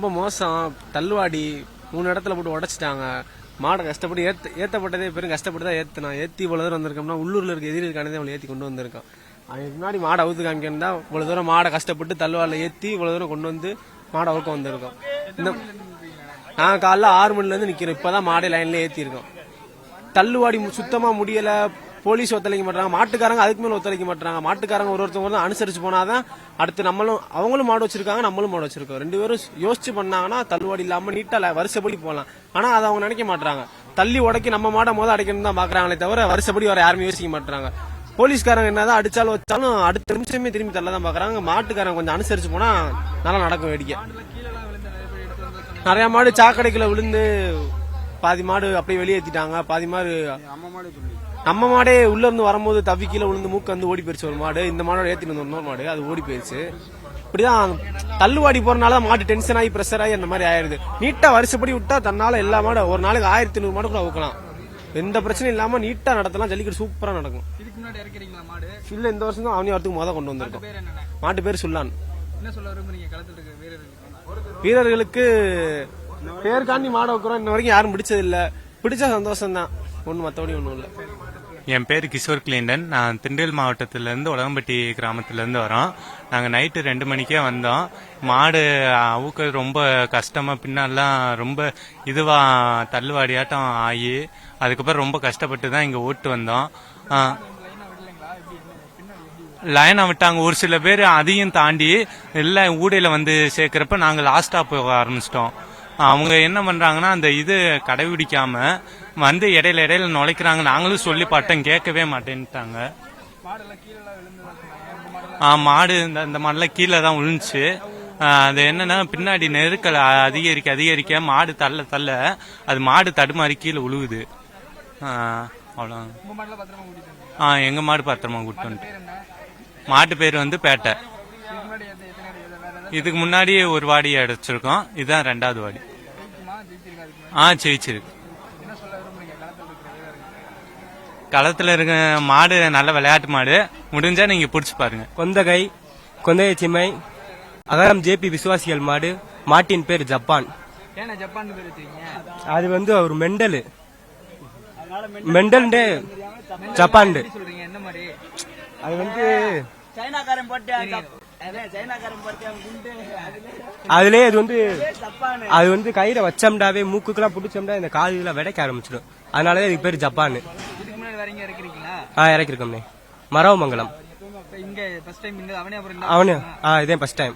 ரொம்ப மோசம். தள்ளுவாடி 3 இடத்துல போட்டு உடைச்சிட்டாங்க. மாடை கஷ்டப்பட்டு ஏத்தப்பட்டதே பெரும் கஷ்டப்பட்டு தான் ஏத்தணும். ஏத்தி இவ்வளவு தூரம் வந்திருக்கோம்னா உள்ளூர்ல இருக்க எதிரி இருக்கானே அவளை ஏத்தி கொண்டு வந்திருக்கோம். அதுக்கு முன்னாடி மாடை அவுத்து காமிக்கணும் தான் இவ்வளவு தூரம் மாடை கஷ்டப்பட்டு தள்ளுவாடில ஏத்தி இவ்வளவு தூரம் கொண்டு வந்து மாடை அவுக்க வந்திருக்கோம். இந்த நான் காலைல 6 மணில இருந்து நிக்கிறோம். இப்பதான் மாடை லைன்ல ஏத்தி இருக்கோம். தள்ளுவாடி சுத்தமா முடியல. போலீஸ் ஒத்துழைக்க மாட்டாங்க, மாட்டுக்காரங்க அதுக்கு மேல ஒத்துழைக்க மாட்டாங்க. மாட்டுக்காரங்க ஒருத்தவங்க அனுசரிச்சு போனாதான் அடுத்து அவங்களும் மாடு வச்சிருக்காங்க, நம்மளும் மாடு வச்சிருக்கோம். 2 பேரும் யோசிச்சு பண்ணாங்கன்னா தள்ளுவாடி இல்லாம நீட்டா வருஷப்படி போகலாம். ஆனா அதை அவங்க நினைக்க மாட்டாங்க. தள்ளி உடைக்கி நம்ம மாடை அடைக்கணும் தான் பாக்குறாங்களே தவிர வருஷப்படி வர யாருமே யோசிக்க மாட்டாங்க. போலீஸ்காரங்க என்னதான் அடிச்சாலும் வச்சாலும் அடுத்த நிமிஷமே திரும்பி தள்ள தான் பாக்குறாங்க. மாட்டுக்காரங்க கொஞ்சம் அனுசரிச்சு போனா நல்லா நடக்கும். வேடிக்கை நிறைய மாடு சாக்கடைக்குள்ள விழுந்து பாதி மாடு அப்படியே வெளியேற்றிட்டாங்க. பாதி மாடு நம்ம மாடே உள்ள இருந்து வரும்போது தவி கீழே விழுந்து மூக்கு வந்து ஓடி போயிருச்சு ஒரு மாடு. இந்த மாடோட ஏத்திட்டு வந்து இன்னொரு மாடு அது ஓடி போயிருச்சு. இப்படிதான் தள்ளுவாடி போறதுனால மாடு டென்ஷன் ஆகி பிரஷர் ஆகி அந்த மாதிரி ஆயிருது. நீட்டா வருஷப்படி விட்டா தன்னால எல்லா மாடு ஒரு நாளைக்கு 1500 மாடு கூட ஊக்கலாம். எந்த பிரச்சனையும் இல்லாம நீட்டா நடத்தலாம். ஜல்லிக்கட்டு சூப்பரா நடக்கும். இல்ல இந்த வருஷம் தான் அவனி வரத்துக்கு கொண்டு வந்திருக்கோம். மாட்டு பேர் சுல்லான். வீரர்களுக்கு பேருக்காண்டி மாட வைக்கிறோம். இன்ன வரைக்கும் யாரும் பிடிச்சது இல்ல. பிடிச்சா சந்தோஷம் தான். ஒண்ணு மத்தபடி ஒண்ணும் இல்ல. என் பேர் கிஷோர் கிளீண்டன். நான் திண்டுக்கல் மாவட்டத்திலேருந்து உலகம்பட்டி கிராமத்திலேருந்து வரோம். நாங்கள் நைட்டு 2 மணிக்கே வந்தோம். மாடு அவுக்க ரொம்ப கஷ்டமா பின்னாலாம் ரொம்ப இதுவா தள்ளுவாடியாட்டம் ஆகி அதுக்கப்புறம் ரொம்ப கஷ்டப்பட்டு தான் இங்கே ஓட்டு வந்தோம். லைனை விட்டாங்க. ஒரு சில பேர் அதையும் தாண்டி எல்லாம் ஊடையில வந்து சேர்க்கிறப்ப நாங்கள் லாஸ்டா போக ஆரம்பிச்சிட்டோம். அவங்க என்ன பண்றாங்கன்னா அந்த இது கடைபிடிக்காம வந்து இடையில நுழைக்கிறாங்க. நாங்களும் சொல்லி பார்த்தோம், கேட்கவே மாட்டேன்ட்டாங்க. மாடு இந்த மாடுலாம் கீழே தான் விழுந்துச்சு. அது என்னன்னா பின்னாடி நெருக்கல் அதிகரிக்க மாடு தள்ள அது மாடு தடுமாறி கீழே விழுகுது. அவ்வளோ. எங்க மாடு பத்திரமா கூட்டு வந்துட்டு. மாட்டு பேர் வந்து பேட்டை. இதுக்கு முன்னாடி ஒரு வாடி அடைச்சிருக்கோம். இதுதான் 2வது வாடி. ஜெயிச்சிருக்கு. களத்துல இருக்க மாடு நல்ல விளையாட்டு மாடு. முடிஞ்சா நீங்க பிடிச்சு பாருங்க. கொந்தகை சிம்மை அகரம் ஜேபி விசுவாசிகள் மாடு. மாட்டின் பேர் ஜப்பான். அது வந்து ஒரு மெண்டல் ஜப்பான். அது வந்து அதுலயே அது வந்து கயிறை வச்சோம்டாவே மூக்குக்கெல்லாம் பிடிச்சோம்டா இந்த காதுல விடைக்க ஆரம்பிச்சிடும். அதனாலதான் இதுக்கு பேர் ஜப்பான். இறக்கிருக்கோம்னே. மரவமங்கலம். இதே ஃபர்ஸ்ட் டைம்.